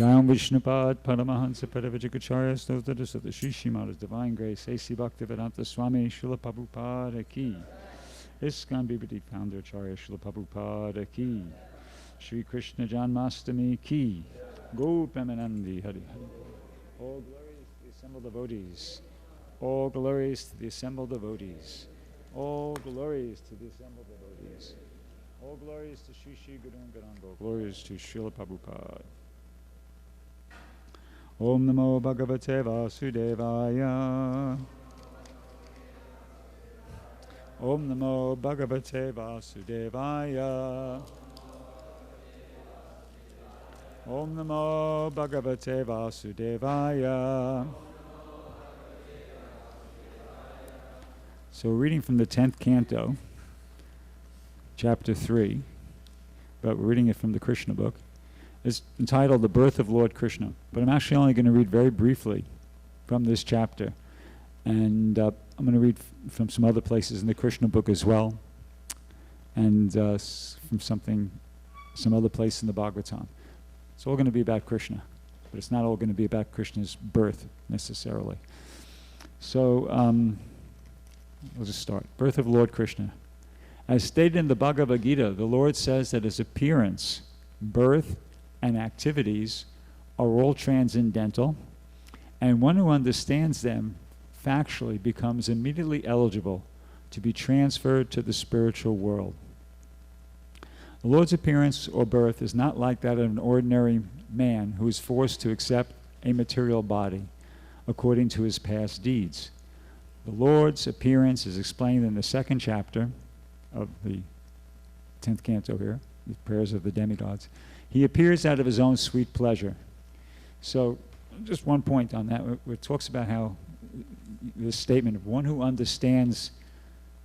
Jayam Vishnupad Paramahansa Paravajagacharya Stotadas of the Sri Srimad Divine Grace A.C. Bhaktivedanta Swami Srila Prabhupada Ki. ISKCON BBD Founder Acharya Srila Prabhupada Ki. Shri Krishna Janmastami Ki. Go Premanandi Hari Hari. All glories to the assembled devotees. All glories to the assembled devotees. All glories to the assembled devotees. All glories to Shri Shri Guru and Gauranga. Glories to Srila Prabhupada. Om Namo Bhagavate Vasudevaya. Om Namo Bhagavate Vasudevaya. Om Namo Bhagavate Vasudevaya. So we're reading from the 10th canto, chapter 3, but we're reading it from the Krishna book. It's entitled The Birth of Lord Krishna, but I'm actually only going to read very briefly from this chapter, and I'm going to read from some other places in the Krishna book as well, and from some other place in the Bhagavatam. It's all going to be about Krishna, but it's not all going to be about Krishna's birth necessarily. So we'll just start. Birth of Lord Krishna. As stated in the Bhagavad Gita, the Lord says that his appearance, birth, and activities are all transcendental, and one who understands them factually becomes immediately eligible to be transferred to the spiritual world. The Lord's appearance or birth is not like that of an ordinary man who is forced to accept a material body according to his past deeds. The Lord's appearance is explained in the 2nd chapter of the 10th canto here, the prayers of the demigods. He appears out of his own sweet pleasure. So just one point on that, where it talks about how this statement of one who understands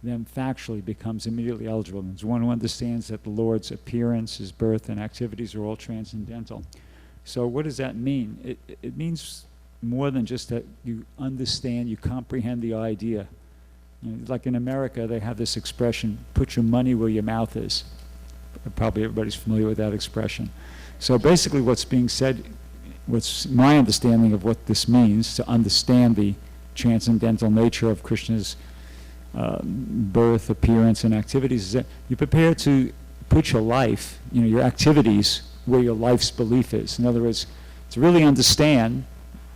them factually becomes immediately eligible. It's one who understands that the Lord's appearance, his birth, and activities are all transcendental. So what does that mean? It means more than just that you understand, you comprehend the idea. You know, like in America, they have this expression, put your money where your mouth is. Probably everybody's familiar with that expression. So basically what's being said, what's my understanding of what this means, to understand the transcendental nature of Krishna's birth, appearance, and activities, is that you're prepared to put your life, your activities, where your life's belief is. In other words, to really understand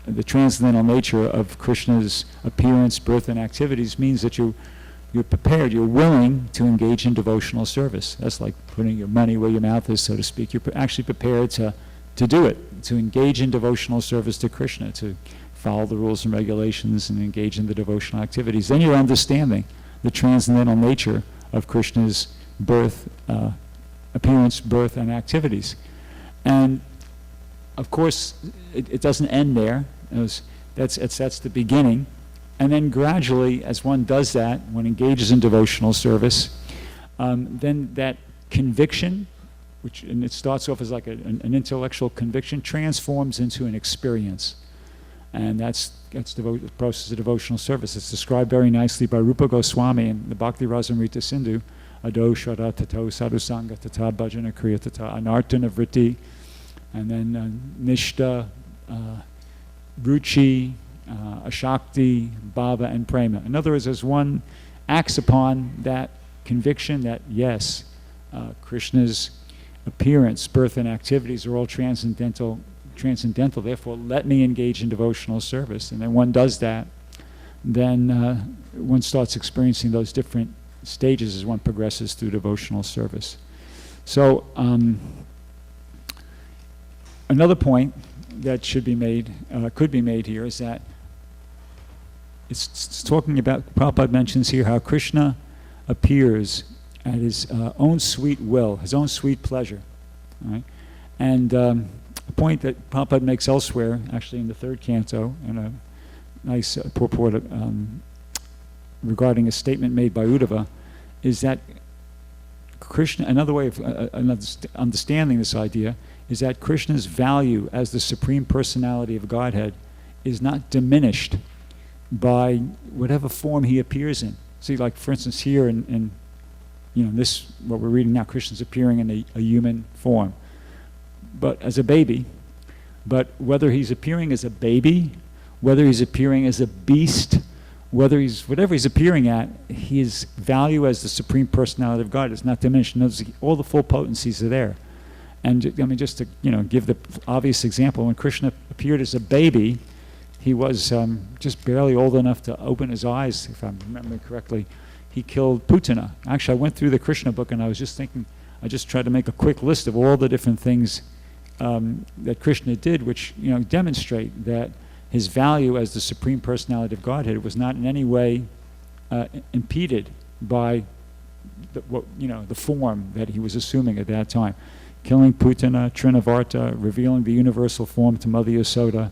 the transcendental nature of Krishna's appearance, birth, and activities means that you're prepared, you're willing to engage in devotional service. That's like putting your money where your mouth is, so to speak. You're actually prepared to do it, to engage in devotional service to Krishna, to follow the rules and regulations and engage in the devotional activities. Then you're understanding the transcendental nature of Krishna's birth, appearance, birth, and activities. And of course, it doesn't end there. That's the beginning. And then gradually, as one does that, one engages in devotional service, then that conviction, and it starts off as like an intellectual conviction, transforms into an experience. And that's the process of devotional service. It's described very nicely by Rupa Goswami in the Bhakti Rasamrita Sindhu. Ado shara tato sadhusanga tata bhajana kriya tata anartana vritti, and then nishta, ruchi, ashakti, bhava, and prema. In other words, as one acts upon that conviction that yes, Krishna's appearance, birth, and activities are all transcendental, therefore let me engage in devotional service. And then one does that, then one starts experiencing those different stages as one progresses through devotional service. So another point that should be made, could be made here, is that it's talking about, Prabhupada mentions here how Krishna appears at his own sweet will, his own sweet pleasure. Right? And a point that Prabhupada makes elsewhere, actually in the 3rd canto, in a nice purport regarding a statement made by Uddhava, is that Krishna, another way of understanding this idea, is that Krishna's value as the Supreme Personality of Godhead is not diminished by whatever form he appears in. See, like for instance here in this, what we're reading now, Krishna's appearing in a human form. But as a baby, But whether he's appearing as a baby, whether he's appearing as a beast, whatever he's appearing at, his value as the Supreme Personality of God is not diminished. All the full potencies are there. And I mean, just to give the obvious example, when Krishna appeared as a baby, he was just barely old enough to open his eyes, if I'm remembering correctly. He killed Putana. Actually, I went through the Krishna book and I was just thinking, I just tried to make a quick list of all the different things that Krishna did, which demonstrate that his value as the Supreme Personality of Godhead was not in any way impeded by the form that he was assuming at that time. Killing Putana, Trinavarta, revealing the universal form to Mother Yasoda,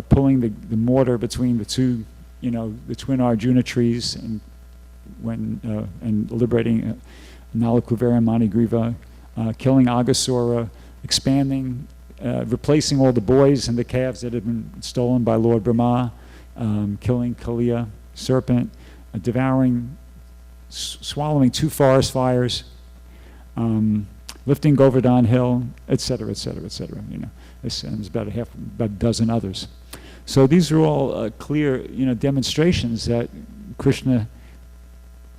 pulling the mortar between the two, the twin Arjuna trees, and liberating Nalakuvera and Manigriva, killing Aghasura, expanding, replacing all the boys and the calves that had been stolen by Lord Brahma, killing Kaliya, serpent, swallowing 2 forest fires, lifting Govardhan Hill, etc., etc., etc. There's about a dozen others. So these are all clear, demonstrations that Krishna,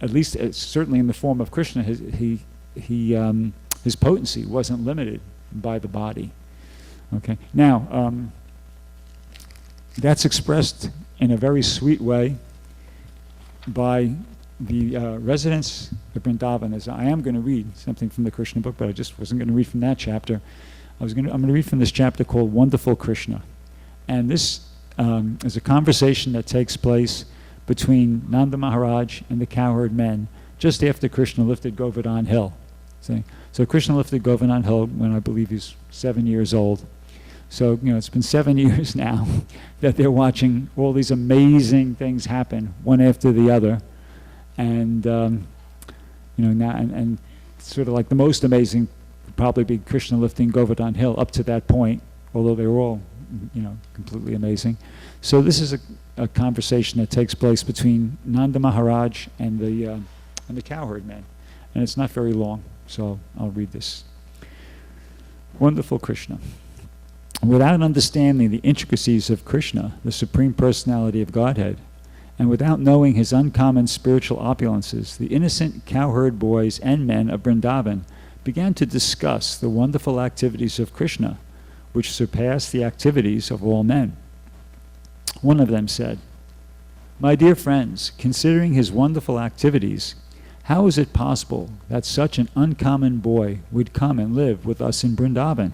at least certainly in the form of Krishna, his potency wasn't limited by the body. Okay. Now, that's expressed in a very sweet way by the residents of Vrindavan. As I am going to read something from the Krishna book, but I just wasn't going to read from that chapter. I'm going to read from this chapter called Wonderful Krishna. And this is a conversation that takes place between Nanda Maharaj and the cowherd men just after Krishna lifted Govardhan Hill. See? So Krishna lifted Govardhan Hill when I believe he's 7 years old. So, it's been 7 years now that they're watching all these amazing things happen, one after the other. And, now, and sort of like the most amazing would probably be Krishna lifting Govardhan Hill up to that point, although they were all, completely amazing. So this is a conversation that takes place between Nanda Maharaj and the cowherd men. And it's not very long, so I'll read this. Wonderful Krishna. Without understanding the intricacies of Krishna, the Supreme Personality of Godhead, and without knowing his uncommon spiritual opulences, the innocent cowherd boys and men of Vrindavan began to discuss the wonderful activities of Krishna, which surpass the activities of all men. One of them said, "My dear friends, considering his wonderful activities, how is it possible that such an uncommon boy would come and live with us in Vrindavan?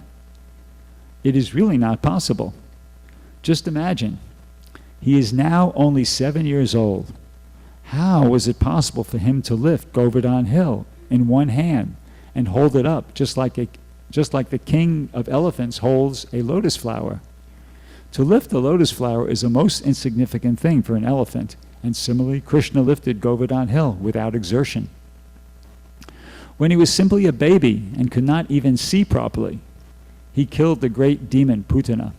It is really not possible. Just imagine, he is now only 7 years old. How was it possible for him to lift Govardhan Hill in one hand and hold it up just like the king of elephants holds a lotus flower? To lift a lotus flower is a most insignificant thing for an elephant, and similarly, Krishna lifted Govardhan Hill without exertion. When he was simply a baby and could not even see properly, he killed the great demon Putana.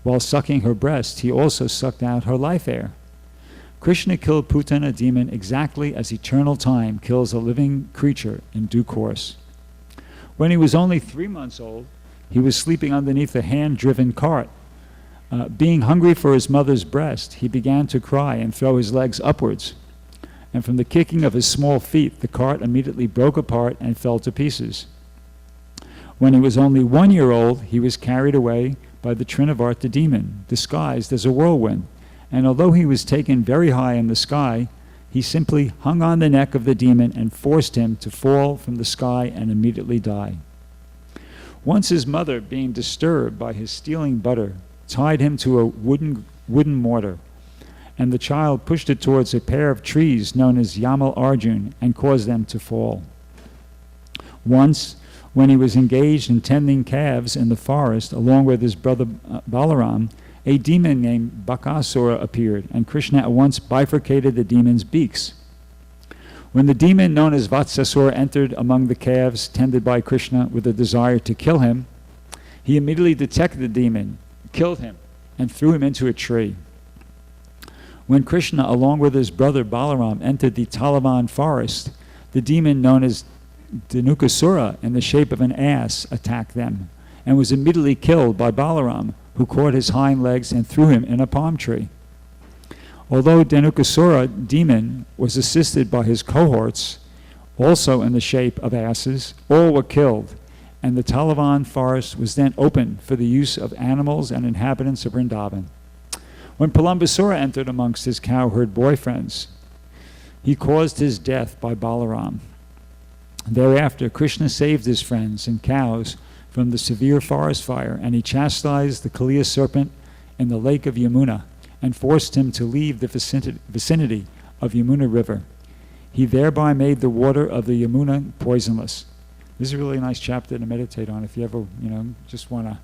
While sucking her breast, he also sucked out her life air. Krishna killed Putana demon exactly as eternal time kills a living creature in due course. When he was only 3 months old, he was sleeping underneath a hand-driven cart. Being hungry for his mother's breast, he began to cry and throw his legs upwards. And from the kicking of his small feet, the cart immediately broke apart and fell to pieces. When he was only 1 year old, he was carried away by the Trinavarta demon, disguised as a whirlwind. And although he was taken very high in the sky, he simply hung on the neck of the demon and forced him to fall from the sky and immediately die. Once his mother, being disturbed by his stealing butter, tied him to a wooden mortar, and the child pushed it towards a pair of trees known as Yamal Arjun and caused them to fall. Once, when he was engaged in tending calves in the forest along with his brother Balaram, a demon named Bakasura appeared, and Krishna at once bifurcated the demon's beaks. When the demon known as Vatsasura entered among the calves tended by Krishna with a desire to kill him, he immediately detected the demon, killed him, and threw him into a tree. When Krishna, along with his brother Balaram, entered the Talavan forest, the demon known as Dhanukasura, in the shape of an ass, attacked them. and was immediately killed by Balaram, who caught his hind legs and threw him in a palm tree. Although Dhenukasura demon was assisted by his cohorts, also in the shape of asses, all were killed, and the Talavan forest was then opened for the use of animals and inhabitants of Vrindavan. When Palambasura entered amongst his cowherd boyfriends, he caused his death by Balaram. Thereafter, Krishna saved his friends and cows from the severe forest fire, and he chastised the Kaliya serpent in the lake of Yamuna and forced him to leave the vicinity of Yamuna River. He thereby made the water of the Yamuna poisonless. This is a really nice chapter to meditate on if you ever, just want to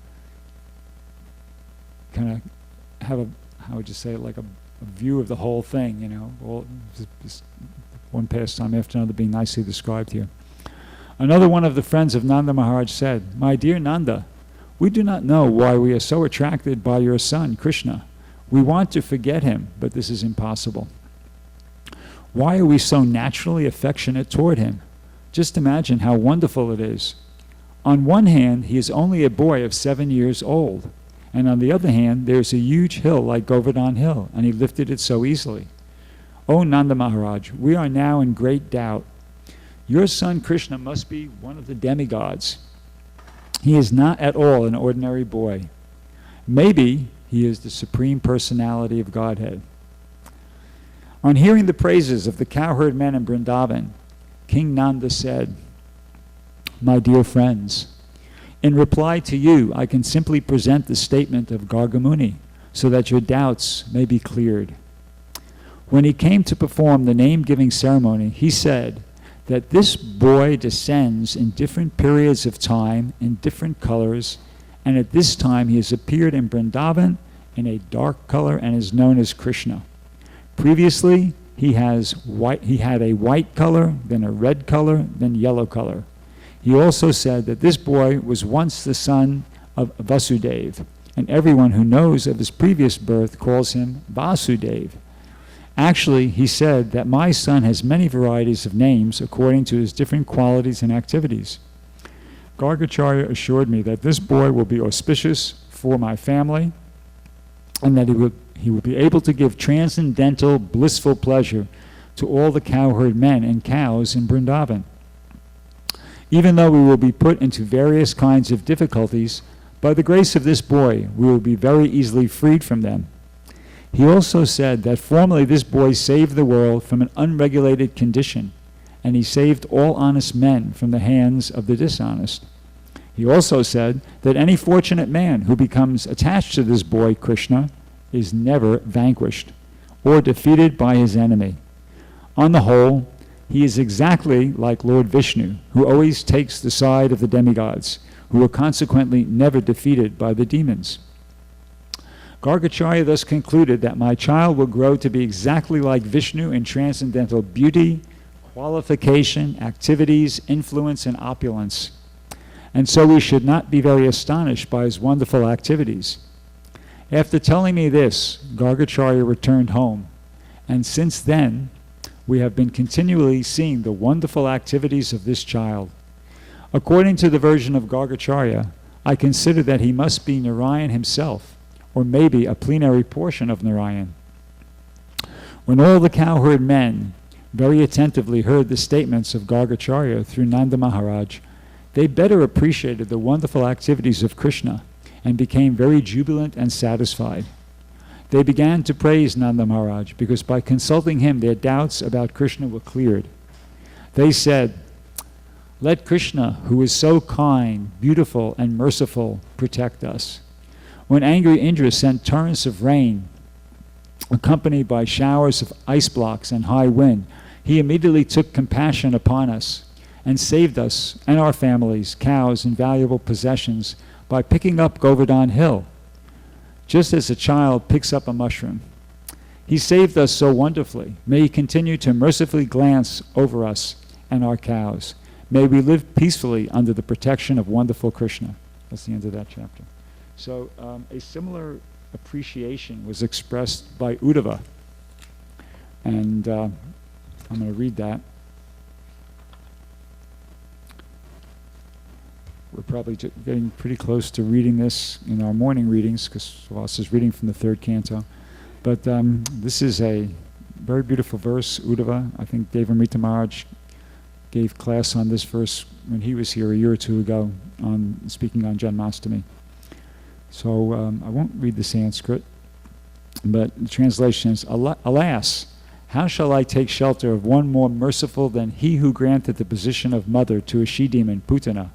kind of have a, how would you say it, like a view of the whole thing, all just one pastime after another being nicely described here. Another one of the friends of Nanda Maharaj said, "My dear Nanda, we do not know why we are so attracted by your son, Krishna. We want to forget him, but this is impossible. Why are we so naturally affectionate toward him? Just imagine how wonderful it is. On one hand, he is only a boy of 7 years old, and on the other hand, there is a huge hill like Govardhan Hill, and he lifted it so easily. O Nanda Maharaj, we are now in great doubt. Your son Krishna must be one of the demigods. He is not at all an ordinary boy. Maybe he is the Supreme Personality of Godhead." On hearing the praises of the cowherd men in Vrindavan, King Nanda said, "My dear friends, in reply to you, I can simply present the statement of Gargamuni so that your doubts may be cleared. When he came to perform the name-giving ceremony, he said that this boy descends in different periods of time in different colors, and at this time he has appeared in Vrindavan in a dark color and is known as Krishna. Previously, he had a white color, then a red color, then yellow color. He also said that this boy was once the son of Vasudeva, and everyone who knows of his previous birth calls him Vasudeva. Actually, he said that my son has many varieties of names according to his different qualities and activities. Gargacharya assured me that this boy will be auspicious for my family, and that he would be able to give transcendental, blissful pleasure to all the cowherd men and cows in Vrindavan. Even though we will be put into various kinds of difficulties, by the grace of this boy, we will be very easily freed from them. He also said that formerly this boy saved the world from an unregulated condition, and he saved all honest men from the hands of the dishonest. He also said that any fortunate man who becomes attached to this boy, Krishna, is never vanquished or defeated by his enemy. On the whole, he is exactly like Lord Vishnu, who always takes the side of the demigods, who are consequently never defeated by the demons. Gargacharya thus concluded that my child will grow to be exactly like Vishnu in transcendental beauty, qualification, activities, influence, and opulence. And so we should not be very astonished by his wonderful activities. After telling me this, Gargacharya returned home, and since then, we have been continually seeing the wonderful activities of this child. According to the version of Gargacharya, I consider that he must be Narayan himself, or maybe a plenary portion of Narayan. When all the cowherd men very attentively heard the statements of Gargacharya through Nanda Maharaj, they better appreciated the wonderful activities of Krishna and became very jubilant and satisfied. They began to praise Nanda Maharaj because by consulting him their doubts about Krishna were cleared. They said, "Let Krishna, who is so kind, beautiful, and merciful, protect us." When angry Indra sent torrents of rain, accompanied by showers of ice blocks and high wind, he immediately took compassion upon us and saved us and our families, cows, and valuable possessions by picking up Govardhan Hill, just as a child picks up a mushroom. He saved us so wonderfully. May he continue to mercifully glance over us and our cows. May we live peacefully under the protection of wonderful Krishna. That's the end of that chapter. So a similar appreciation was expressed by Uddhava. And I'm going to read that we're probably getting pretty close to reading this in our morning readings, because Ross is reading from the 3rd canto. But this is a very beautiful verse, Uddhava. I think Devamrita Maharaj gave class on this verse when he was here a year or two ago, speaking on Janmastami. So I won't read the Sanskrit, but the translation is, Alas, how shall I take shelter of one more merciful than he who granted the position of mother to a she-demon, Putana,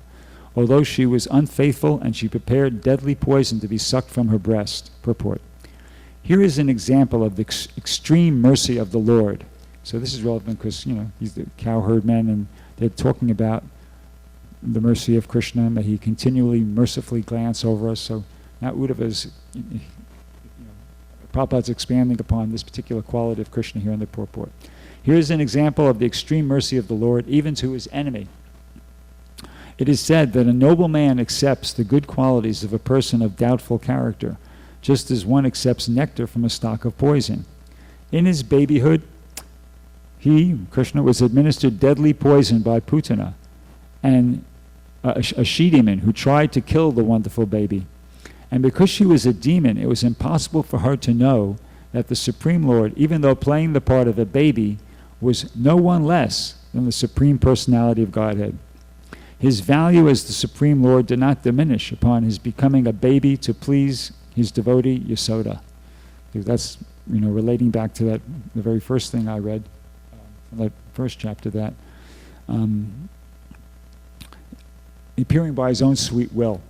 although she was unfaithful and she prepared deadly poison to be sucked from her breast. Purport. Here is an example of the extreme mercy of the Lord. So this is relevant because, he's the cowherd men, and they're talking about the mercy of Krishna, that he continually mercifully glance over us. So now Uddhava is, Prabhupada's expanding upon this particular quality of Krishna here in the purport. Here is an example of the extreme mercy of the Lord, even to his enemy. It is said that a noble man accepts the good qualities of a person of doubtful character, just as one accepts nectar from a stock of poison. In his babyhood, he, Krishna, was administered deadly poison by Putana, and a she-demon who tried to kill the wonderful baby. And because she was a demon, it was impossible for her to know that the Supreme Lord, even though playing the part of a baby, was no one less than the Supreme Personality of Godhead. His value as the Supreme Lord did not diminish upon his becoming a baby to please his devotee Yasoda. That's, relating back to that, the very first thing I read, that first chapter, that appearing by his own sweet will.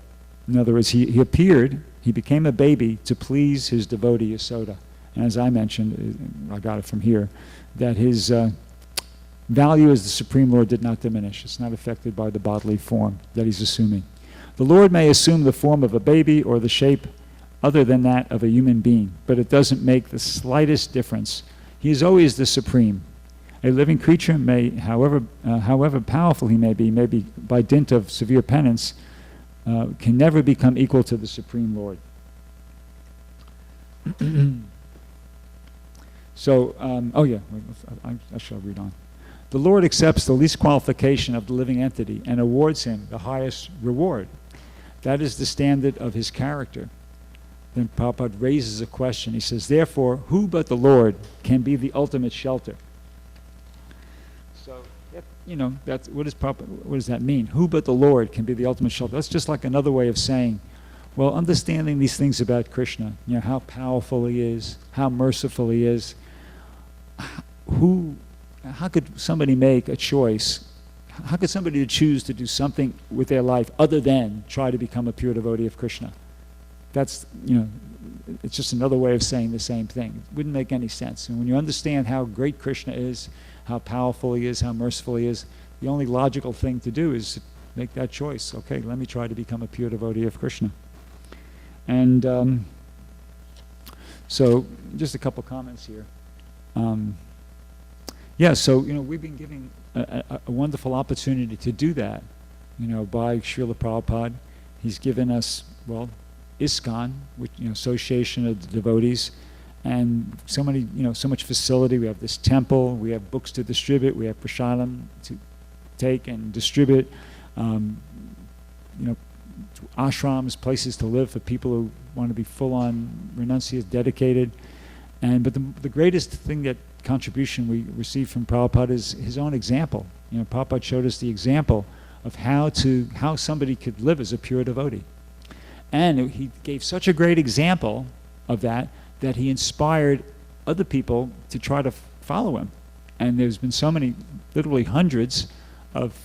In other words, he appeared, he became a baby to please his devotee Yasoda. And as I mentioned, I got it from here, that his value as the Supreme Lord did not diminish. It's not affected by the bodily form that he's assuming. The Lord may assume the form of a baby or the shape other than that of a human being, but it doesn't make the slightest difference. He is always the Supreme. A living creature may, however powerful he may be by dint of severe penance, can never become equal to the Supreme Lord. So, I shall read on. The Lord accepts the least qualification of the living entity and awards him the highest reward. That is the standard of his character. Then Prabhupada raises a question. He says, therefore, who but the Lord can be the ultimate shelter? So, that's, what does that mean? Who but the Lord can be the ultimate shelter? That's just like another way of saying, well, understanding these things about Krishna, how powerful he is, how merciful he is, how could somebody make a choice? How could somebody choose to do something with their life other than try to become a pure devotee of Krishna? That's, it's just another way of saying the same thing. It wouldn't make any sense. And when you understand how great Krishna is, how powerful he is, how merciful he is, the only logical thing to do is to make that choice. Okay, let me try to become a pure devotee of Krishna. And so just a couple comments here. So we've been giving a wonderful opportunity to do that, by Srila Prabhupada. He's given us, ISKCON, which, Association of the Devotees, and so much facility. We have this temple, we have books to distribute, we have prasadam to take and distribute, ashrams, places to live for people who want to be full-on renunciates, dedicated. But the greatest thing, that contribution we received from Prabhupada, is his own example. Prabhupada showed us the example of how somebody could live as a pure devotee. And he gave such a great example of that he inspired other people to try to follow him. And there's been so many, literally hundreds of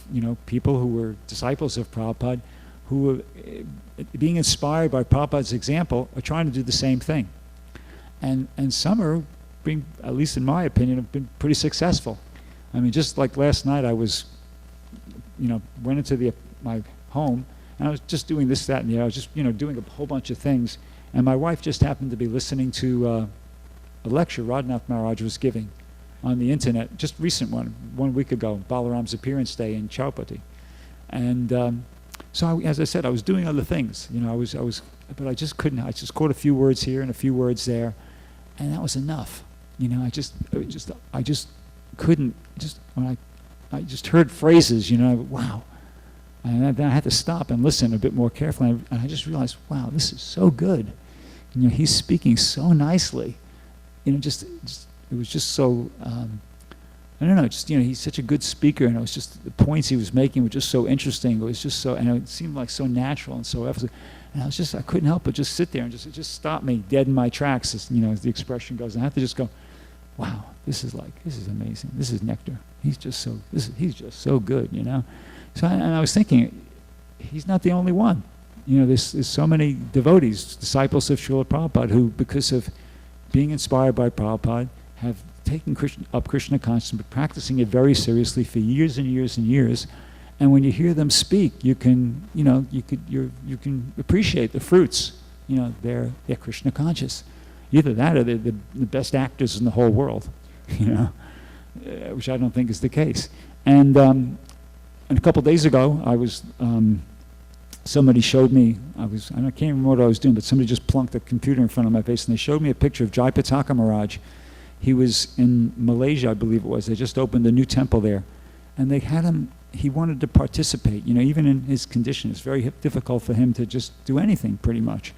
people who were disciples of Prabhupada who were being inspired by Prabhupada's example are trying to do the same thing. And some are being, at least in my opinion, have been pretty successful. I mean, just like last night, I was, went into my home, and I was just doing this, that, and the other. I was just, doing a whole bunch of things. And my wife just happened to be listening to a lecture Radhanath Maharaj was giving on the internet, just recent one week ago, Balaram's appearance day in Chowpatty. And so, as I said, I was doing other things. But I just couldn't. I just caught a few words here and a few words there, and that was enough. I just couldn't. When I just heard phrases, wow. And then I had to stop and listen a bit more carefully. And I just realized, wow, this is so good. You know, he's speaking so nicely. You know, just it was just so, I don't know, just, you know, he's such a good speaker, and it was just, the points he was making were just so interesting. It was just so, and it seemed like so natural and so effortless. And I couldn't help but just sit there and it just stopped me dead in my tracks, as, you know, as the expression goes. And I have to just go, wow, this is amazing. This is nectar. He's just so good, you know. So I was thinking, he's not the only one. You know, there's so many devotees, disciples of Srila Prabhupada, who, because of being inspired by Prabhupada, have taken up Krishna consciousness, but practicing it very seriously for years and years and years. And when you hear them speak, you can, you know, you can appreciate the fruits. You know, they're Krishna conscious. Either that, or they're the best actors in the whole world. You know, which I don't think is the case. And a couple days ago, I was. Somebody showed me, I can't remember what I was doing, but somebody just plunked a computer in front of my face, and they showed me a picture of Jayapataka Maharaj. He was in Malaysia, I believe it was. They just opened a new temple there. And they had him, he wanted to participate. You know, even in his condition, it's very difficult for him to just do anything, pretty much.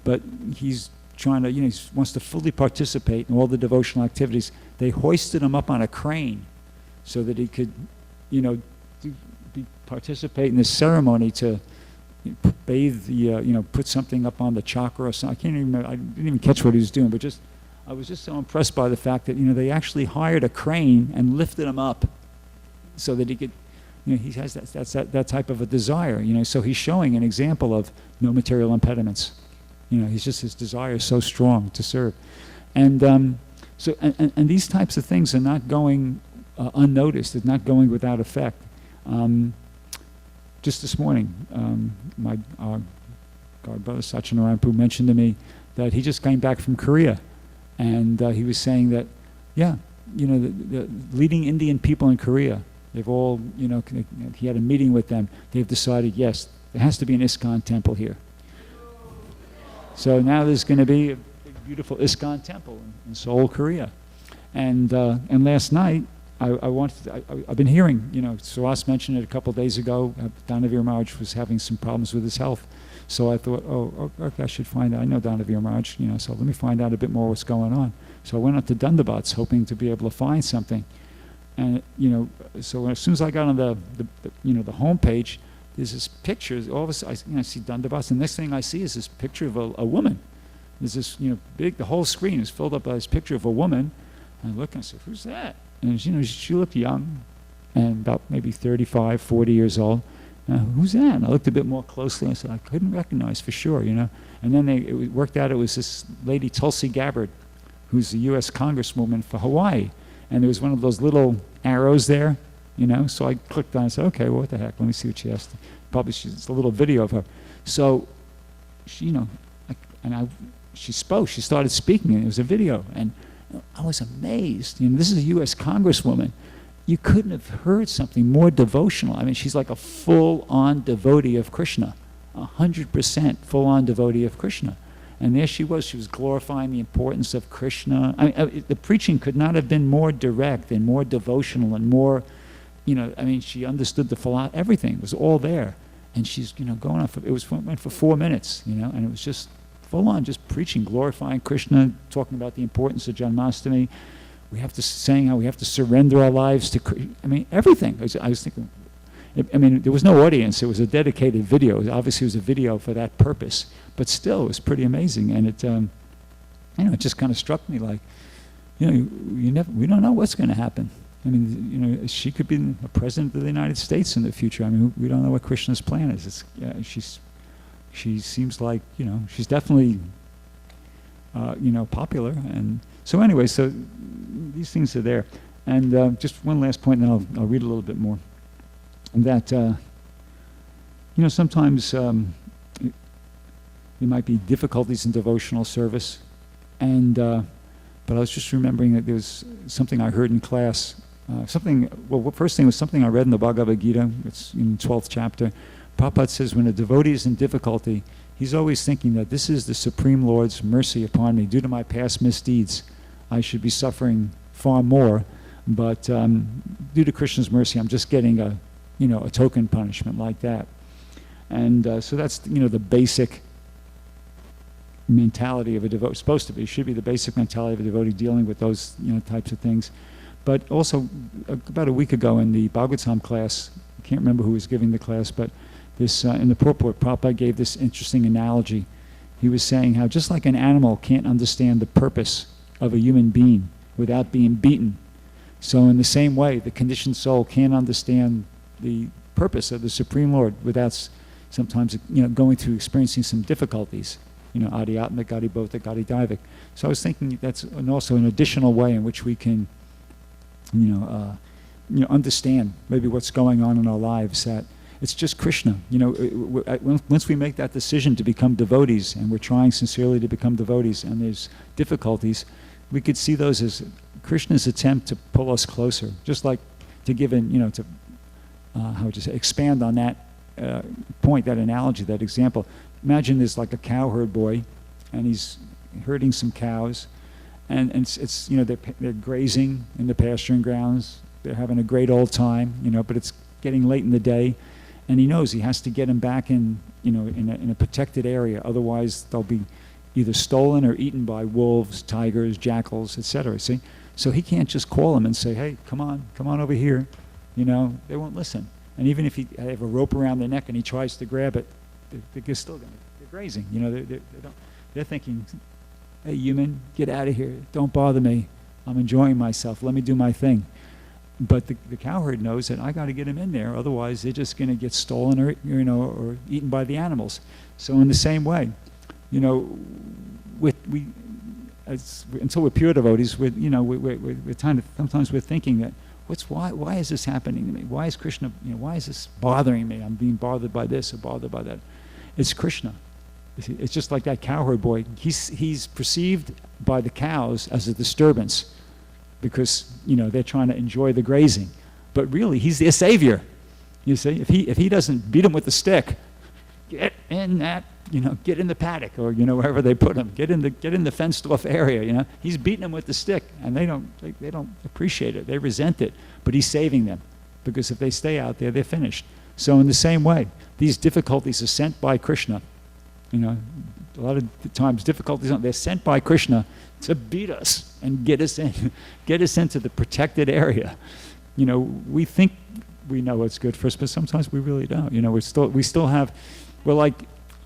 But he's trying to, you know, he wants to fully participate in all the devotional activities. They hoisted him up on a crane so that he could, you know, participate in this ceremony to bathe the, you know, put something up on the chakra or something. I can't even remember, I didn't even catch what he was doing, but I was just so impressed by the fact that, you know, they actually hired a crane and lifted him up so that he could, you know, he has that type of a desire, you know, so he's showing an example of no material impediments. You know, his desire is so strong to serve. And so these types of things are not going unnoticed, it's not going without effect. Just this morning, my God brother Satchidanarayan mentioned to me that he just came back from Korea, and he was saying that, yeah, you know, the leading Indian people in Korea, they've all, you know, he had a meeting with them. They've decided, yes, there has to be an ISKCON temple here. So now there's going to be a big, beautiful ISKCON temple in Seoul, Korea, and last night. I've been hearing, you know, Suras mentioned it a couple of days ago. Danavir Maharaj was having some problems with his health. So I thought, oh, okay, I should find out. I know Danavir Maharaj, you know, so let me find out a bit more what's going on. So I went up to Dundabats hoping to be able to find something. And, you know, so as soon as I got on the home page, there's this picture. All of a sudden, I see Dundabats, and the next thing I see is this picture of a woman. There's this, you know, the whole screen is filled up by this picture of a woman. And I look and I said, who's that? And, you know, she looked young, and about maybe 35, 40 years old. Who's that? And I looked a bit more closely, and I said, I couldn't recognize for sure, you know. And then it worked out it was this lady, Tulsi Gabbard, who's the U.S. Congresswoman for Hawaii. And there was one of those little arrows there, you know. So I clicked on it and said, okay, well, what the heck? Let me see what she has to. Probably it's a little video of her. So, she, you know, she spoke. She started speaking, and it was a video. And I was amazed. You know, this is a U.S. Congresswoman. You couldn't have heard something more devotional. I mean, she's like a full-on devotee of Krishna, 100% full-on devotee of Krishna. And there she was glorifying the importance of Krishna. I mean, the preaching could not have been more direct and more devotional and more, you know, I mean, she understood the philosophy, everything was all there. And she's, you know, going on went for 4 minutes, you know, and it was just full on, just preaching, glorifying Krishna, talking about the importance of Janmastami. We have to saying how we have to surrender our lives to Krishna. I mean, everything. I was thinking, I mean, there was no audience. It was a dedicated video. Obviously, it was a video for that purpose. But still, it was pretty amazing. And it, you know, it just kind of struck me like, you know, we don't know what's going to happen. I mean, you know, she could be a president of the United States in the future. I mean, we don't know what Krishna's plan is. She seems like, you know, she's definitely, you know, popular. And so anyway, so these things are there. And just one last point, and then I'll read a little bit more. That, you know, sometimes there might be difficulties in devotional service. And, but I was just remembering that there was something I heard in class. Well, first thing was something I read in the Bhagavad Gita. It's in the 12th chapter. Prabhupada says, when a devotee is in difficulty, he's always thinking that this is the Supreme Lord's mercy upon me. Due to my past misdeeds, I should be suffering far more, but due to Krishna's mercy, I'm just getting a a token punishment like that. And so that's, the basic mentality of a devotee. Supposed to be, should be the basic mentality of a devotee dealing with those, types of things. But also, about a week ago in the Bhagavatam class, I can't remember who was giving the class, but this in the purport, Prabhupada gave this interesting analogy. He was saying how just like an animal can't understand the purpose of a human being without being beaten, so in the same way, the conditioned soul can't understand the purpose of the Supreme Lord without sometimes, going through experiencing some difficulties. Adhyatmik, adhibodhik, adhidaivik. So I was thinking that's also an additional way in which we can, understand maybe what's going on in our lives, that it's just Krishna. Once we make that decision to become devotees, and we're trying sincerely to become devotees, and there's difficulties, we could see those as Krishna's attempt to pull us closer, just like to give in, how would you say, expand on that point, that analogy, that example. Imagine there's like a cowherd boy, and he's herding some cows, and it's they're grazing in the pasturing grounds. They're having a great old time, but it's getting late in the day, and he knows he has to get them back in, in a protected area. Otherwise, they'll be either stolen or eaten by wolves, tigers, jackals, etc. See, so he can't just call them and say, "Hey, come on over here." They won't listen. And even if he have a rope around their neck and he tries to grab it, they're still they're grazing. They're thinking, "Hey, human, get out of here! Don't bother me. I'm enjoying myself. Let me do my thing." But the cowherd knows that I got to get him in there, otherwise they're just going to get stolen or or eaten by the animals. So in the same way, until we're pure devotees, we're sometimes we're thinking that why is this happening to me? Why is Krishna? Why is this bothering me? I'm being bothered by this or bothered by that. It's Krishna. It's just like that cowherd boy. He's perceived by the cows as a disturbance, because they're trying to enjoy the grazing, but really he's their savior. You see, if he doesn't beat them with the stick, get in that, get in the paddock, or wherever they put him, get in the fenced off area. He's beating them with the stick, and they don't appreciate it. They resent it, but he's saving them, because if they stay out there, they're finished. So in the same way, these difficulties are sent by Krishna. A lot of the times difficulties, they're sent by Krishna to beat us and get us into the protected area. We think we know what's good for us, but sometimes we really don't. We're like,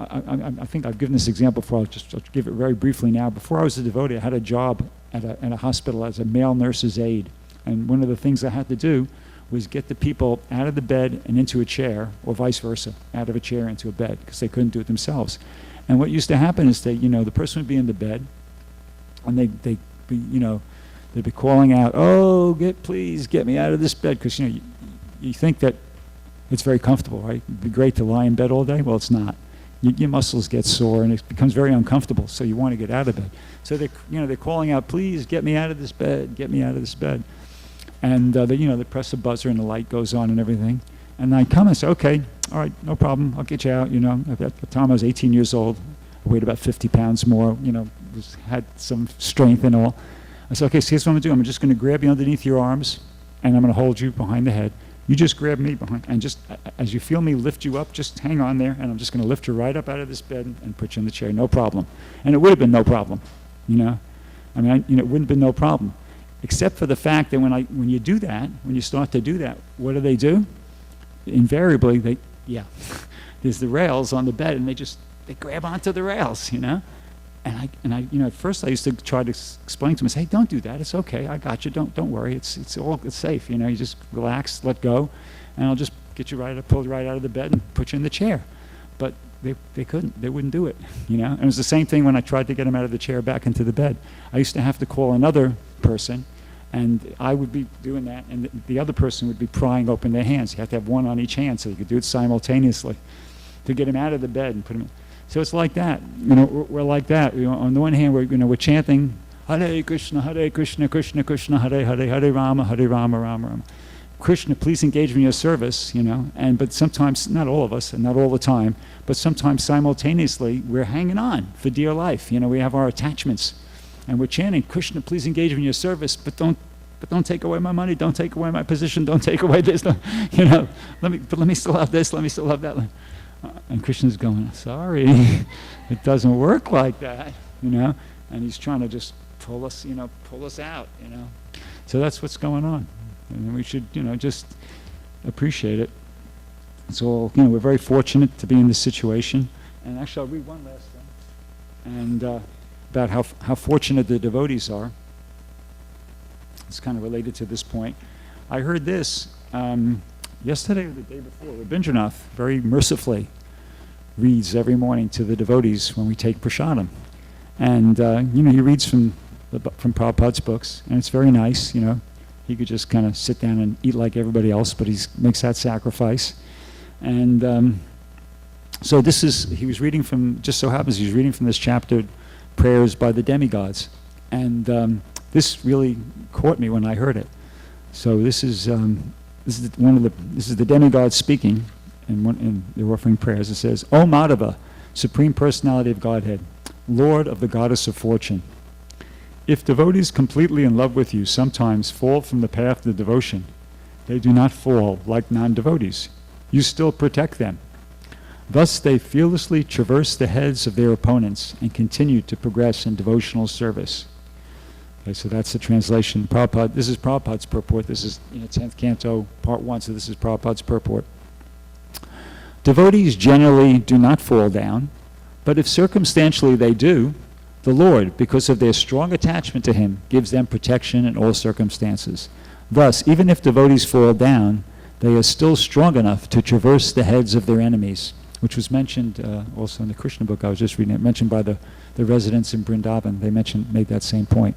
I think I've given this example before. I'll give it very briefly now. Before I was a devotee, I had a job at a hospital as a male nurse's aide, and one of the things I had to do was get the people out of the bed and into a chair, or vice versa, out of a chair into a bed, because they couldn't do it themselves. And what used to happen is that, the person would be in the bed, and they'd be calling out, "Oh, please get me out of this bed," because you think that it's very comfortable, right? It'd be great to lie in bed all day. Well, it's not. Your muscles get sore, and it becomes very uncomfortable. So you want to get out of bed. So they're calling out, "Please get me out of this bed. Get me out of this bed." And they press a buzzer, and the light goes on and everything. And I come and say, "Okay, all right, no problem. I'll get you out." At the time I was 18 years old. I weighed about 50 pounds more. Had some strength and all. I said, "Okay, so here's what I'm going to do. I'm just going to grab you underneath your arms, and I'm going to hold you behind the head. You just grab me behind, and just as you feel me lift you up, just hang on there, and I'm just going to lift you right up out of this bed and put you in the chair. No problem." And it would have been no problem, it wouldn't have been no problem, except for the fact that when you do that, when you start to do that, what do? Invariably, there's the rails on the bed, and they grab onto the rails, And I at first I used to try to explain to them, say, "Hey, don't do that. It's okay. I got you. Don't worry. It's safe. You just relax, let go, and I'll just get you pull you right out of the bed and put you in the chair." But they couldn't. They wouldn't do it. And it was the same thing when I tried to get them out of the chair back into the bed. I used to have to call another person, and I would be doing that, and the other person would be prying open their hands. You have to have one on each hand so you could do it simultaneously to get him out of the bed and put him in. So it's like that. We're like that. On the one hand, we're chanting Hare Krishna, Krishna Krishna, Hare Hare, Hare Rama, Rama Rama. Krishna, please engage me in your service, but sometimes, not all of us, and not all the time, but sometimes simultaneously, we're hanging on for dear life. We have our attachments, and we're chanting, "Krishna, please engage me in your service," but don't but don't take away my money, don't take away my position, don't take away this, you know, let me still have this, let me still have that. And Krishna's going, sorry, it doesn't work like that, you know, and he's trying to just pull us out, you know. So that's what's going on, and we should, you know, just appreciate it. So, you know, we're very fortunate to be in this situation. And actually, I'll read one last thing, and about how fortunate the devotees are. It's kind of related to this point. I heard this yesterday or the day before. Rabindranath very mercifully reads every morning to the devotees when we take prasadam. And, you know, he reads from Prabhupada's books, and it's very nice, you know. He could just kind of sit down and eat like everybody else, but he makes that sacrifice. And so he was reading from, just so happens he was reading from this chapter, Prayers by the Demigods. And this really caught me when I heard it. So this is the demigods speaking, and they're offering prayers. It says, O Madhava, Supreme Personality of Godhead, Lord of the Goddess of Fortune, if devotees completely in love with you sometimes fall from the path of devotion, they do not fall like non-devotees. You still protect them. Thus they fearlessly traverse the heads of their opponents and continue to progress in devotional service. Okay, so that's the translation. Prabhupada, this is Prabhupada's purport. This is 10th Canto, Part 1, so this is Prabhupada's purport. Devotees generally do not fall down, but if circumstantially they do, the Lord, because of their strong attachment to Him, gives them protection in all circumstances. Thus, even if devotees fall down, they are still strong enough to traverse the heads of their enemies, which was mentioned also in the Krishna book I was just reading. It mentioned by the residents in Vrindavan. They made that same point.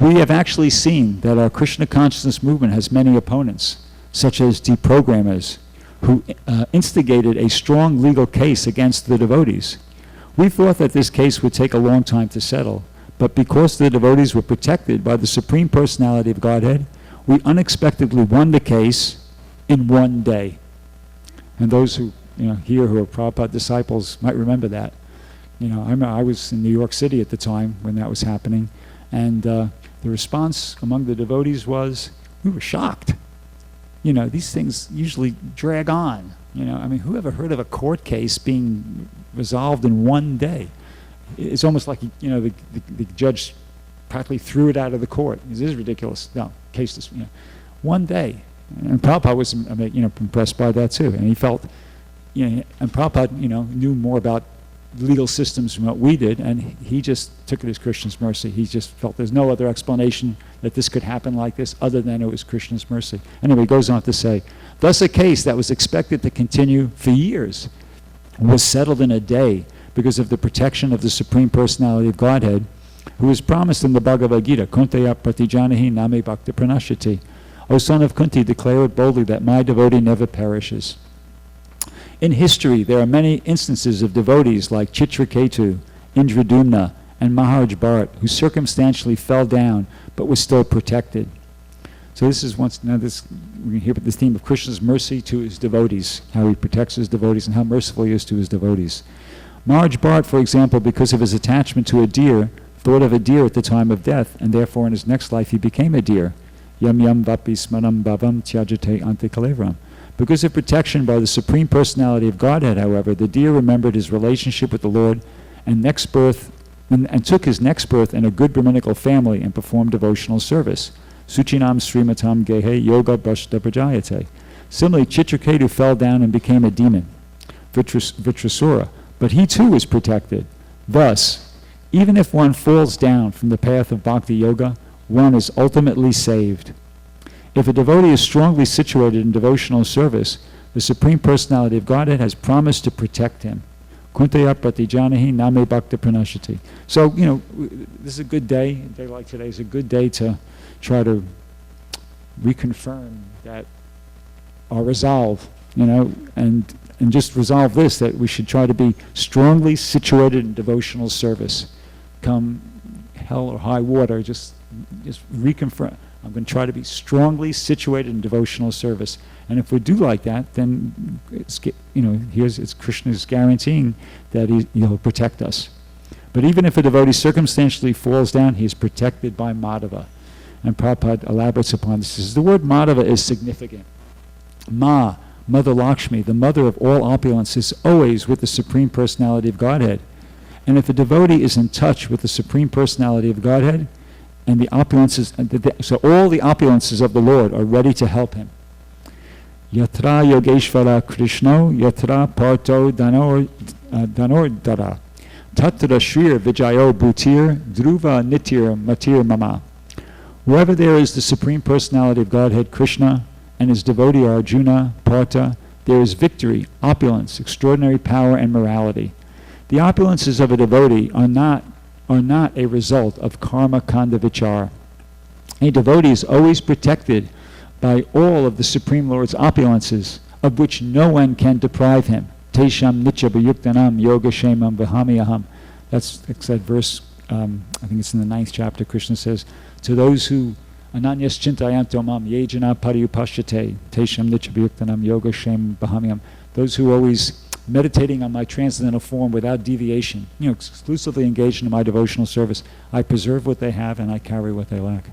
We have actually seen that our Krishna consciousness movement has many opponents, such as deprogrammers, who instigated a strong legal case against the devotees. We thought that this case would take a long time to settle, but because the devotees were protected by the Supreme Personality of Godhead, we unexpectedly won the case in one day. And those who here who are Prabhupada disciples might remember that. I was in New York City at the time when that was happening, and the response among the devotees was, we were shocked. These things usually drag on. Who ever heard of a court case being resolved in one day? It's almost like, the judge practically threw it out of the court. This is ridiculous. No, case is, one day. And Prabhupada was, impressed by that too. And he felt, and Prabhupada, knew more about legal systems from what we did, and he just took it as Krishna's mercy. He just felt there's no other explanation that this could happen like this other than it was Krishna's mercy. Anyway, he goes on to say, thus a case that was expected to continue for years was settled in a day because of the protection of the Supreme Personality of Godhead, who is promised in the Bhagavad Gita, Kunteya pratijanahi name bhakti pranashati. O son of Kunti, declare it boldly that my devotee never perishes. In history, there are many instances of devotees like Chitraketu, Indradumna, and Maharaj Bharat, who circumstantially fell down but were still protected. So this is we can hear this theme of Krishna's mercy to his devotees, how he protects his devotees and how merciful he is to his devotees. Maharaj Bharat, for example, because of his attachment to a deer, thought of a deer at the time of death, and therefore in his next life he became a deer. Yam yam vapi smanam bhavam tyajate ante kalevaram. Because of protection by the Supreme Personality of Godhead, however, the deer remembered his relationship with the Lord and took his next birth in a good Brahminical family and performed devotional service. Suchinam srimatam gehe yoga bhashta prajayate. Similarly, Chitraketu fell down and became a demon, Vitrasura, but he too was protected. Thus, even if one falls down from the path of bhakti yoga, one is ultimately saved. If a devotee is strongly situated in devotional service, the Supreme Personality of Godhead has promised to protect him. Kunteya pratijanahi name bhakti pranashati. So, this is a good day. A day like today is a good day to try to reconfirm that our resolve, and just resolve this, that we should try to be strongly situated in devotional service. Come hell or high water, just reconfirm. I'm going to try to be strongly situated in devotional service. And if we do like that, then it's Krishna's guaranteeing that he'll protect us. But even if a devotee circumstantially falls down, he is protected by Madhava. And Prabhupada elaborates upon this. He says, the word Madhava is significant. Ma, Mother Lakshmi, the mother of all opulence, is always with the Supreme Personality of Godhead. And if a devotee is in touch with the Supreme Personality of Godhead, and the opulences, so all the opulences of the Lord are ready to help him. Yatra Yogeshvara Krishno, Yatra Parto Danordara, Tatra Shrir Vijayo Bhutir, Dhruva Nitir Matir Mama. Wherever there is the Supreme Personality of Godhead, Krishna, and his devotee Arjuna, Partha, there is victory, opulence, extraordinary power, and morality. The opulences of a devotee are not a result of karma kanda vichar. A devotee is always protected by all of the Supreme Lord's opulences, of which no one can deprive him. Tesham nitya bhayuktanam yoga shemam vahami. That's that verse, I think it's in the 9th chapter. Krishna says, to those who ananyas chintayanto mam yejana pariyupashyate tesham nitya bhayuktanam yoga shemam vahami. Those who are always meditating on my transcendental form without deviation, exclusively engaged in my devotional service, I preserve what they have and I carry what they lack.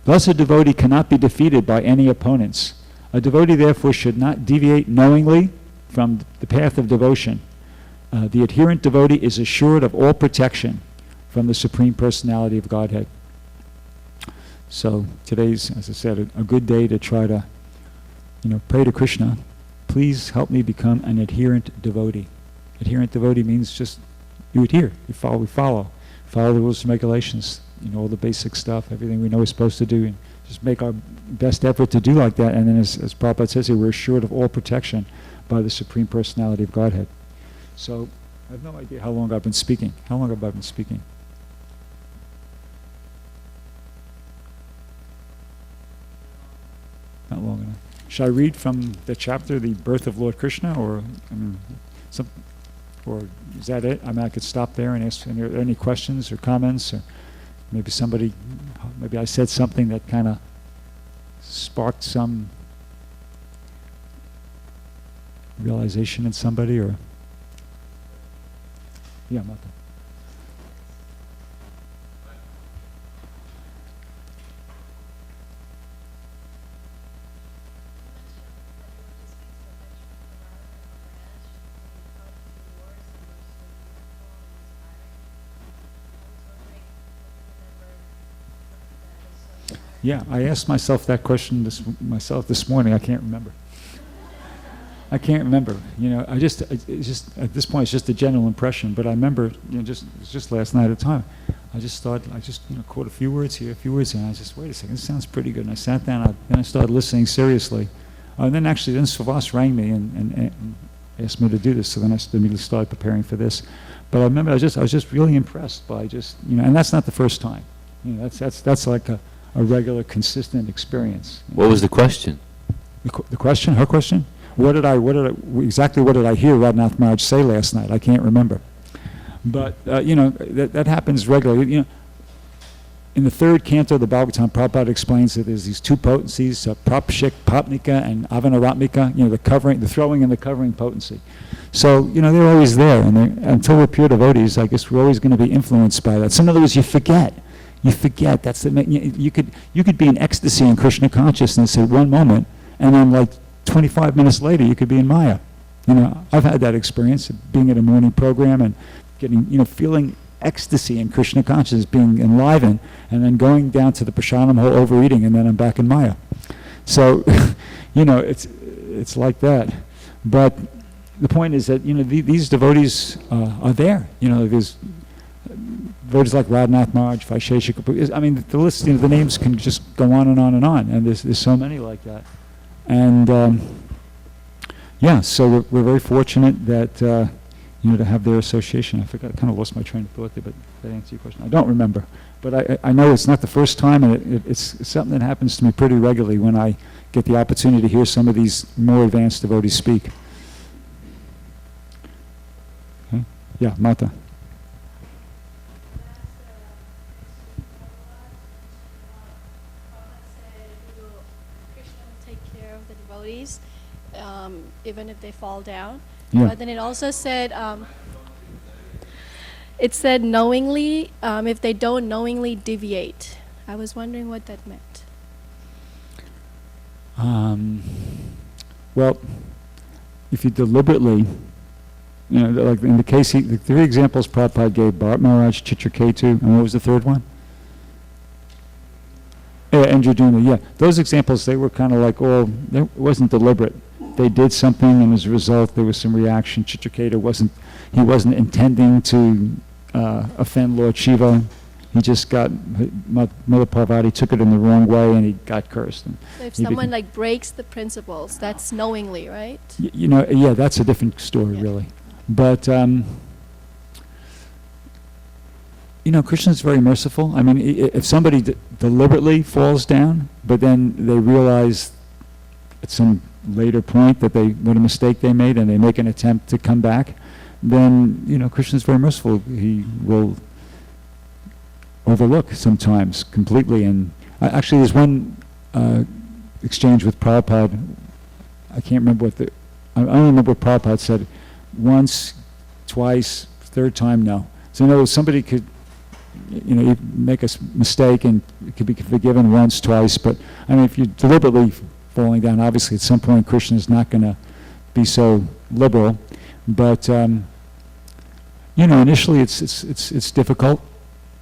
Thus a devotee cannot be defeated by any opponents. A devotee therefore should not deviate knowingly from the path of devotion. The adherent devotee is assured of all protection from the Supreme Personality of Godhead. So today's, as I said, a good day to try to, pray to Krishna. Please help me become an adherent devotee. Adherent devotee means just you adhere, we follow the rules and regulations, all the basic stuff, everything we know we're supposed to do, and just make our best effort to do like that. And then as Prabhupada says here, we're assured of all protection by the Supreme Personality of Godhead. So I have no idea how long I've been speaking. How long have I been speaking? Not long enough. Should I read from the chapter, The Birth of Lord Krishna, or or is that it? I could stop there and ask, are there any questions or comments, or maybe I said something that kind of sparked some realization in somebody, or yeah, Mata. Yeah, I asked myself that question this morning. I can't remember. It's just at this point, it's just a general impression. But I remember, just last night at the time, I just caught a few words here, a few words there, and I just, wait a second, this sounds pretty good. And I sat down, and I started listening seriously. And then Srivas rang me and asked me to do this. So then I immediately started preparing for this. But I remember I was just really impressed by and that's not the first time. That's like a regular, consistent experience. What was the question? The question? Her question? Exactly what did I hear Radhanath Maharaj say last night? I can't remember. But, that happens regularly. In the 3rd canto of the Bhagavatam, Prabhupada explains that there's these two potencies, Prapshik, Papnika, and Avanaratmika, the throwing and the covering potency. So, they're always there. And until we're pure devotees, I guess we're always going to be influenced by that. So in other words, you forget. That's you could be in ecstasy in Krishna consciousness at one moment, and then like 25 minutes later you could be in Maya. I've had that experience of being at a morning program and getting, feeling ecstasy in Krishna consciousness, being enlivened, and then going down to the prasadam hall overeating, and then I'm back in Maya. So, it's like that. But the point is that these devotees are there. There's devotees like Radhanath Maharaj, Vaisheshika Kapoor. The list, the names can just go on and on and on, and there's so many like that. And so we're very fortunate that to have their association. I forgot, I kind of lost my train of thought there, but that answers your question. I don't remember, but I know it's not the first time, and it's something that happens to me pretty regularly when I get the opportunity to hear some of these more advanced devotees speak. Okay? Yeah, Mata. Even if they fall down. Yeah. But then it also said, knowingly, if they don't knowingly deviate. I was wondering what that meant. Well, if you deliberately, like in the case, the three examples Prabhupada gave, Bharat Maharaj, Chitraketu, and what was the third one? And Jaduna, yeah. Those examples, they were kind of like, it wasn't deliberate. They did something, and as a result, there was some reaction. Chitraketu wasn't intending to offend Lord Shiva. He just got, Mother Parvati took it in the wrong way, and he got cursed. And So if someone like breaks the principles, that's knowingly, right? Yeah, that's a different story, Yeah. really. But, Krishna's very merciful. I mean, if somebody deliberately falls down, but then they realize at some later point that what a mistake they made, and they make an attempt to come back, then, Krishna's very merciful. He will overlook sometimes completely. And actually, there's one exchange with Prabhupada. I can't remember I don't remember what Prabhupada said. Once, twice, third time, no. So somebody could, you make a mistake and it could be forgiven once, twice. But I mean, if you're deliberately falling down, obviously at some point Krishna is not going to be so liberal. But initially it's difficult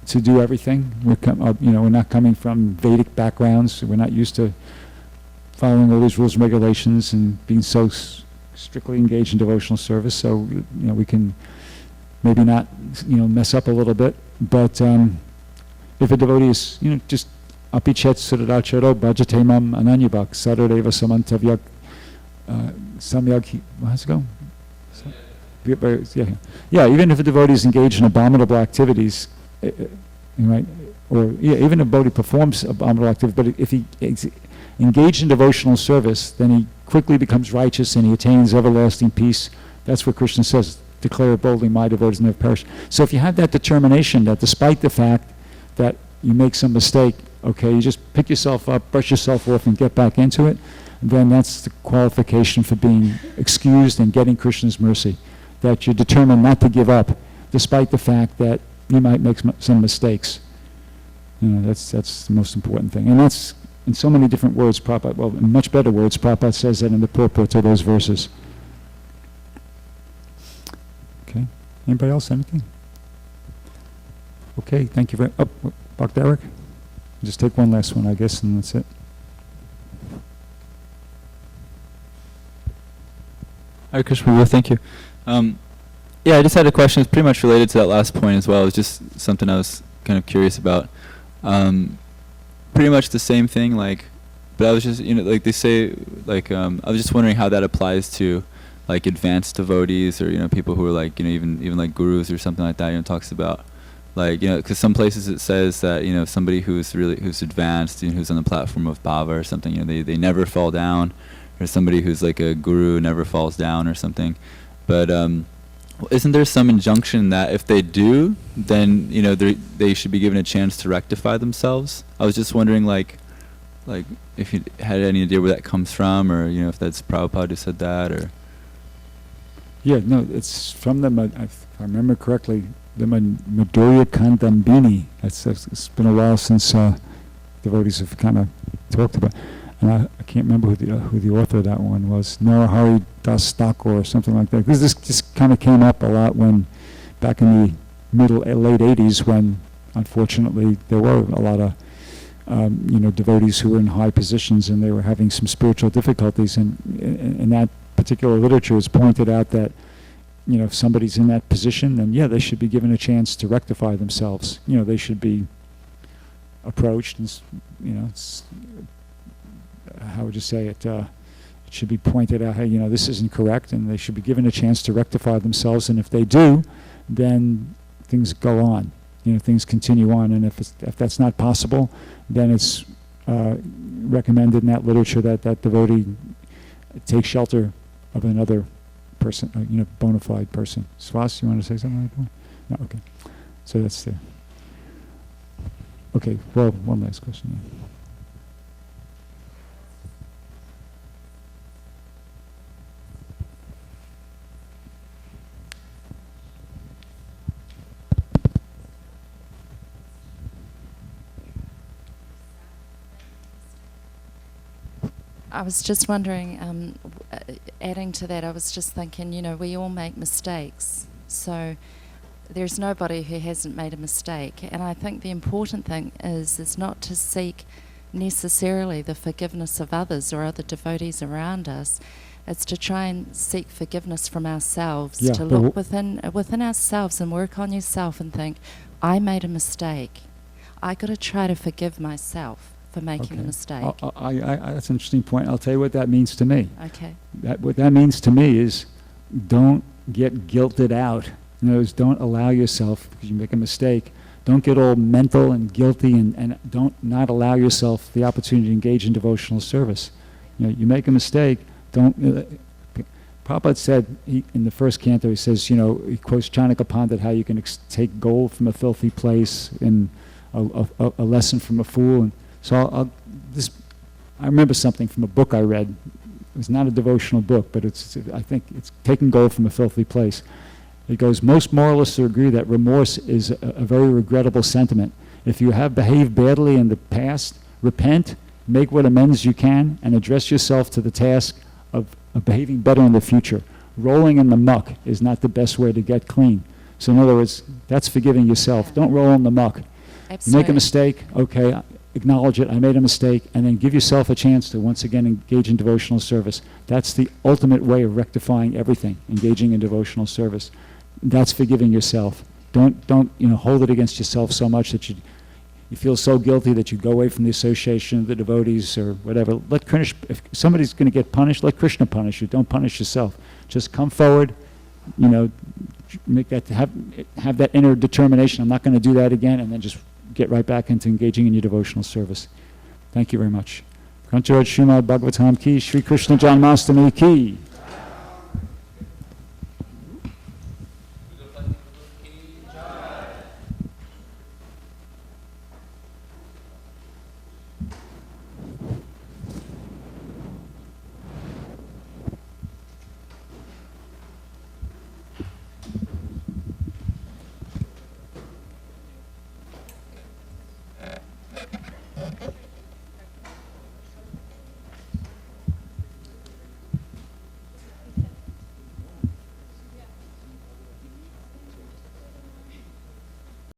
to do everything. We're not coming from Vedic backgrounds. We're not used to following all these rules and regulations and being so strictly engaged in devotional service. So we can maybe not mess up a little bit. But if a devotee is just apichet suradacharo bhajate mam ananyabhak saradeva samantavyak samyag, how's it go? Yeah, even if a devotee is engaged in abominable activities, right? Or even if a devotee performs abominable activities, but if he is engaged in devotional service, then he quickly becomes righteous and he attains everlasting peace. That's what Krishna says, declare boldly, my devotees never perish. So if you have that determination that despite the fact that you make some mistake, okay, you just pick yourself up, brush yourself off and get back into it, then that's the qualification for being excused and getting Krishna's mercy. That you're determined not to give up despite the fact that you might make some mistakes. That's the most important thing. And that's in so many different words, Prabhupada, well, in much better words, Prabhupada says that in the purport to those verses. Okay. Anybody else, anything? Okay, thank you very much. Oh, Dr. Eric? Just take one last one, I guess, and that's it. Hare Krishna, Prabhu, thank you. Yeah, I just had a question. It's pretty much related to that last point as well. It was just something I was kind of curious about. Pretty much the same thing, but I was just, like they say, I was just wondering how that applies to, advanced devotees or, people who are even like gurus or something like that, talks about, because some places it says that, somebody who's advanced, who's on the platform of bhava or something, they never fall down, or somebody who's like a guru never falls down or something. But isn't there some injunction that if they do, then they should be given a chance to rectify themselves? I was just wondering, if you had any idea where that comes from, or if that's Prabhupada who said that, or. Yeah, no, it's from the, if I remember correctly, the Madhurya Kandambini. It's been a while since devotees have kind of talked about. And I can't remember who the author of that one was. Narahari Das Thakur or something like that. This just kind of came up a lot back in the late 80s, when unfortunately there were a lot of devotees who were in high positions and they were having some spiritual difficulties. And in that particular literature, it's pointed out that if somebody's in that position, then they should be given a chance to rectify themselves. They should be approached and how would you say it? It should be pointed out, hey, this isn't correct, and they should be given a chance to rectify themselves. And if they do, then things go on. Things continue on. And if that's not possible, then it's recommended in that literature that devotee take shelter of another person, bona fide person. Swas, you want to say something like that? No, okay. So that's there. Okay. Well, one last question. Yeah. I was just wondering, adding to that, I was just thinking, we all make mistakes. So there's nobody who hasn't made a mistake. And I think the important thing is not to seek necessarily the forgiveness of others or other devotees around us. It's to try and seek forgiveness from ourselves, to look within ourselves and work on yourself and think, I made a mistake. I got to try to forgive myself for making a mistake. That's an interesting point. I'll tell you what that means to me. Okay. What that means to me is don't get guilted out. In other words, don't allow yourself, because you make a mistake, don't get all mental and guilty and don't not allow yourself the opportunity to engage in devotional service. You make a mistake, don't... Prabhupada said in the first canto, he says, he quotes Chanakya Pandit, how you can take gold from a filthy place and a lesson from a fool. And so I remember something from a book I read. It was not a devotional book, but I think it's taking gold from a filthy place. It goes, most moralists agree that remorse is a very regrettable sentiment. If you have behaved badly in the past, repent, make what amends you can, and address yourself to the task of behaving better in the future. Rolling in the muck is not the best way to get clean. So in other words, that's forgiving yourself. Don't roll in the muck. Absolutely. You make a mistake, okay, acknowledge it, I made a mistake, and then give yourself a chance to once again engage in devotional service. That's the ultimate way of rectifying everything, engaging in devotional service. That's forgiving yourself. Don't hold it against yourself so much that you feel so guilty that you go away from the association of the devotees or whatever. Let Krishna, if somebody's going to get punished, let Krishna punish you. Don't punish yourself. Just come forward, make that, have that inner determination. I'm not going to do that again, and then just get right back into engaging in your devotional service. Thank you very much. Grantaraj Srimad Bhagavatam ki, Shri Krishna Janmastami ki.